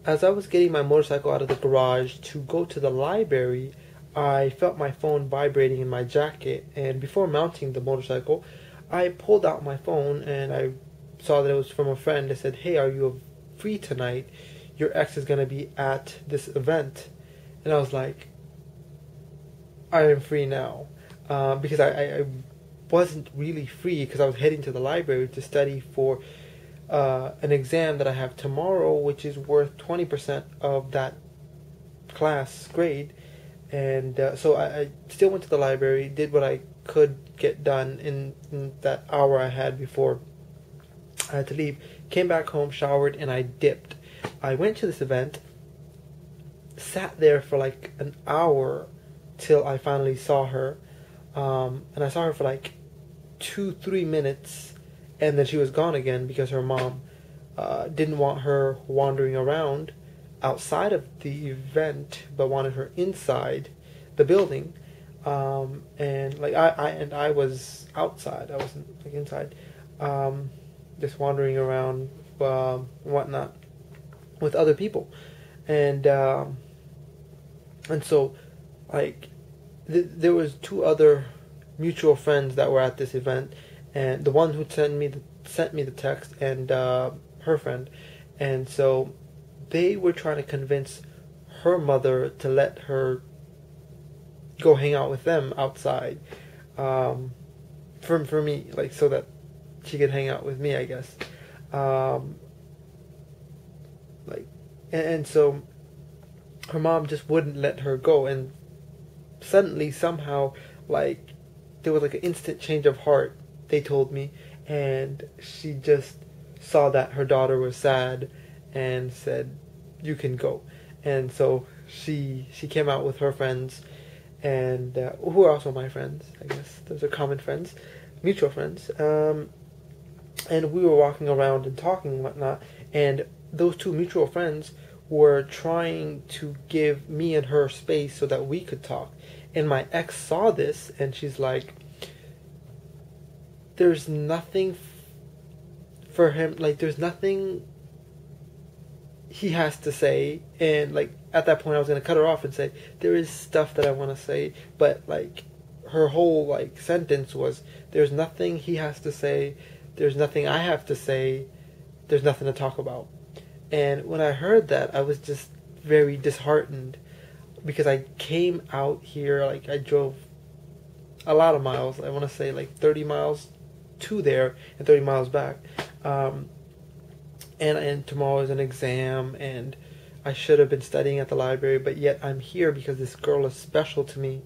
as I was getting my motorcycle out of the garage to go to the library, I felt my phone vibrating in my jacket, and before mounting the motorcycle, I pulled out my phone and I saw that it was from a friend. It said, "Hey, are you free tonight? Your ex is gonna be at this event." And I was like, "I am free now," because I wasn't really free because I was heading to the library to study for an exam that I have tomorrow, which is worth 20% of that class grade. And so I still went to the library, did what I could get done in that hour I had before I had to leave, came back home, showered, and I dipped. I went to this event, sat there for like an hour till I finally saw her. And I saw her for like 2-3 minutes, and then she was gone again because her mom didn't want her wandering around outside of the event, but wanted her inside the building. And like I was outside. I wasn't like inside, just wandering around, whatnot, with other people, and so like there was two other mutual friends that were at this event, and the one who sent me the text, and her friend, and so they were trying to convince her mother to let her go hang out with them outside, for me, like, so that she could hang out with me, I guess. Like, and so her mom just wouldn't let her go, and suddenly somehow, like, there was like an instant change of heart, they told me, and she just saw that her daughter was sad and said, "You can go." And so she came out with her friends, and who are also my friends, I guess. Those are common friends, mutual friends. And we were walking around and talking and whatnot, and those two mutual friends were trying to give me and her space so that we could talk. And my ex saw this, and she's like, "There's nothing for him, like, there's nothing he has to say." And like at that point I was going to cut her off and say, "There is stuff that I want to say," but like her whole like sentence was, "There's nothing he has to say, there's nothing I have to say, there's nothing to talk about." And when I heard that, I was just very disheartened, because I came out here, like, I drove a lot of miles. I want to say like 30 miles to there and 30 miles back. And tomorrow is an exam, and I should have been studying at the library, but yet I'm here because this girl is special to me,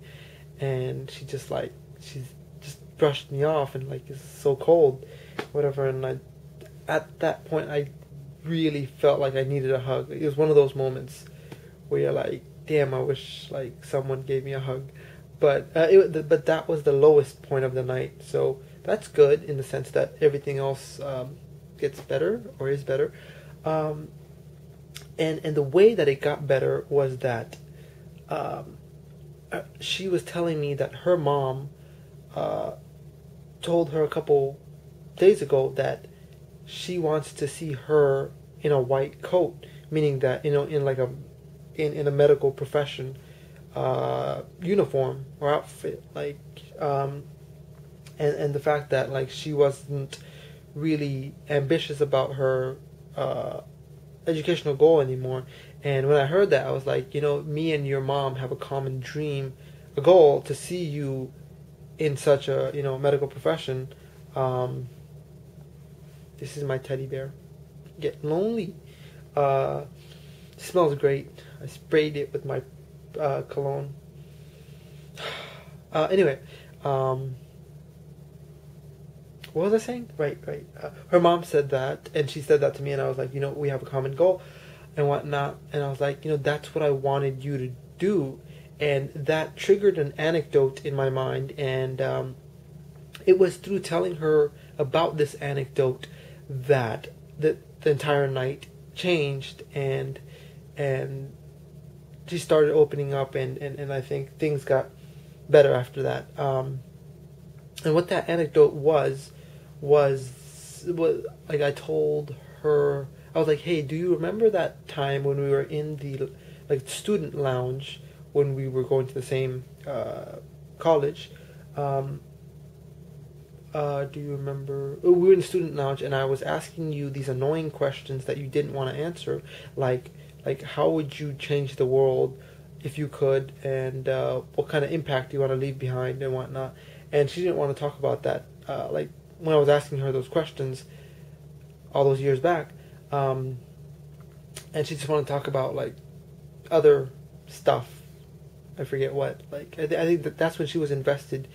and she's just brushed me off and like is so cold, whatever. And at that point, I really felt like I needed a hug. It was one of those moments where you're like, "Damn, I wish like someone gave me a hug." But but that was the lowest point of the night. So that's good in the sense that everything else gets better, or is better. And the way that it got better was that she was telling me that her mom told her a couple days ago that she wants to see her in a white coat, meaning that, in like in a medical profession uniform or outfit, like, and the fact that like she wasn't really ambitious about her educational goal anymore. And when I heard that, I was like, me and your mom have a common dream, a goal to see you in such a medical profession. This is my teddy bear. Get lonely. It smells great. I sprayed it with my cologne. Anyway, what was I saying? Right. Her mom said that, and she said that to me, and I was like, we have a common goal and whatnot. And I was like, that's what I wanted you to do. And that triggered an anecdote in my mind, and it was through telling her about this anecdote that the entire night changed, and she started opening up, and I think things got better after that. And what that anecdote was like, I told her I was like, hey, do you remember that time when we were in the like student lounge when we were going to the same college? Um, do you remember? Oh, we were in the student lounge, and I was asking you these annoying questions that you didn't want to answer, like how would you change the world if you could, and what kind of impact do you want to leave behind and whatnot. And she didn't want to talk about that. Like when I was asking her those questions all those years back, and she just wanted to talk about like other stuff. I forget what. Like I think that's when she was invested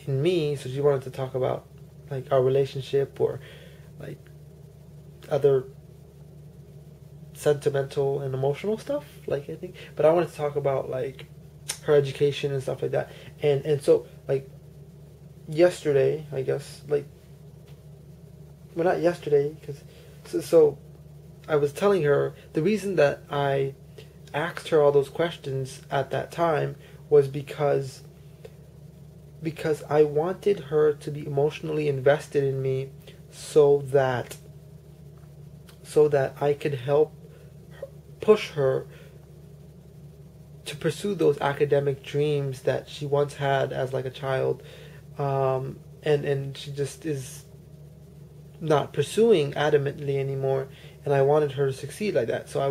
in me, so she wanted to talk about like our relationship or like other sentimental and emotional stuff, like I think. But I wanted to talk about like her education and stuff like that. And so like yesterday, I guess, like, well, not yesterday, because so I was telling her the reason that I asked her all those questions at that time was because I wanted her to be emotionally invested in me, so that I could help push her to pursue those academic dreams that she once had as like a child, and she just is not pursuing adamantly anymore, and I wanted her to succeed like that. So I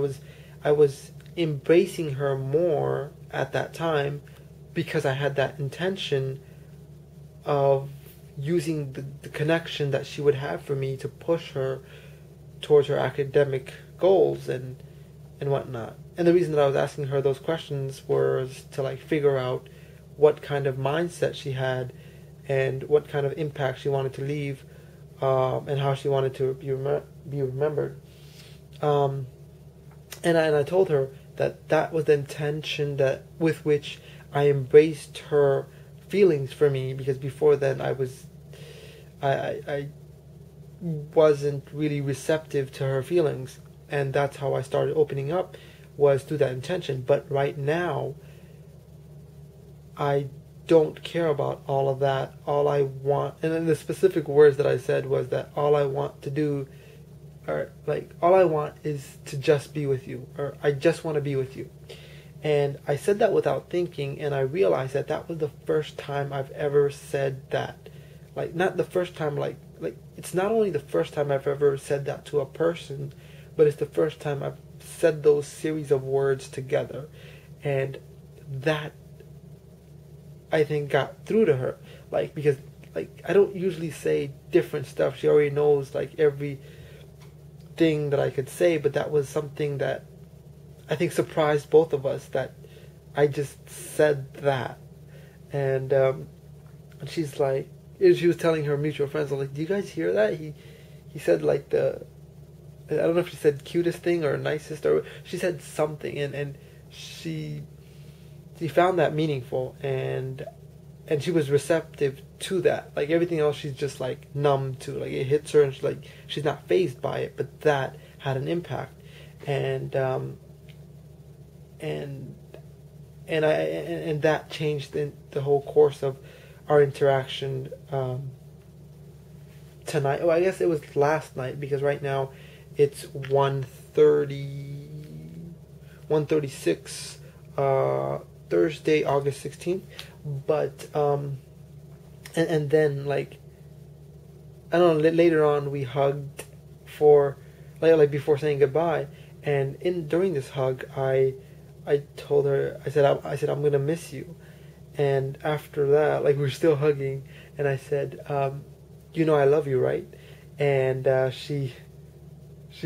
was embracing her more at that time because I had that intention of using the connection that she would have for me to push her towards her academic goals and whatnot. And the reason that I was asking her those questions was to like figure out what kind of mindset she had and what kind of impact she wanted to leave, and how she wanted to be remembered. And I told her that was the intention that with which I embraced her feelings for me, because before then I wasn't really receptive to her feelings, and that's how I started opening up, was through that intention. But right now I don't care about all of that. All I want, and then the specific words that I said was that all I want to do, or like all I want is to just be with you, or I just want to be with you. And I said that without thinking, and I realized that that was the first time I've ever said that. Like, not the first time, like it's not only the first time I've ever said that to a person, but it's the first time I've said those series of words together. And that, I think, got through to her. Like, because, like, I don't usually say different stuff. She already knows, like, every thing that I could say, but that was something that I think surprised both of us, that I just said that. And she's like, she was telling her mutual friends, I'm like, do you guys hear that? He said like I don't know if she said cutest thing or nicest, or she said something, and she found that meaningful, and she was receptive to that. Like everything else, she's just like numb to. Like it hits her, and she's not fazed by it. But that had an impact, and that changed the whole course of our interaction tonight. Oh, I guess it was last night, because right now it's 1:36, Thursday, August 16th. But and then, like, I don't know, later on we hugged for like before saying goodbye, and during this hug I told her, I said I'm gonna miss you. And after that, like, we were still hugging, and I said, you know I love you, right? And she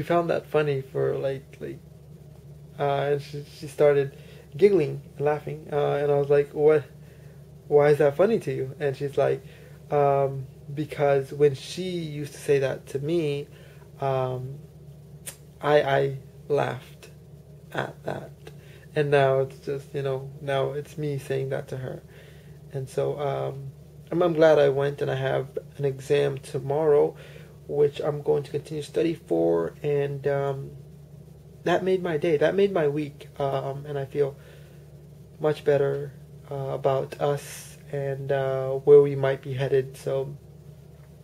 found that funny for and she started giggling and laughing, and I was like, what? Why is that funny to you? And she's like, because when she used to say that to me, I laughed at that. And now it's just, now it's me saying that to her. And so I'm glad I went, and I have an exam tomorrow, which I'm going to continue to study for. And that made my day. That made my week. And I feel much better about us and where we might be headed. So,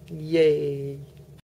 yay.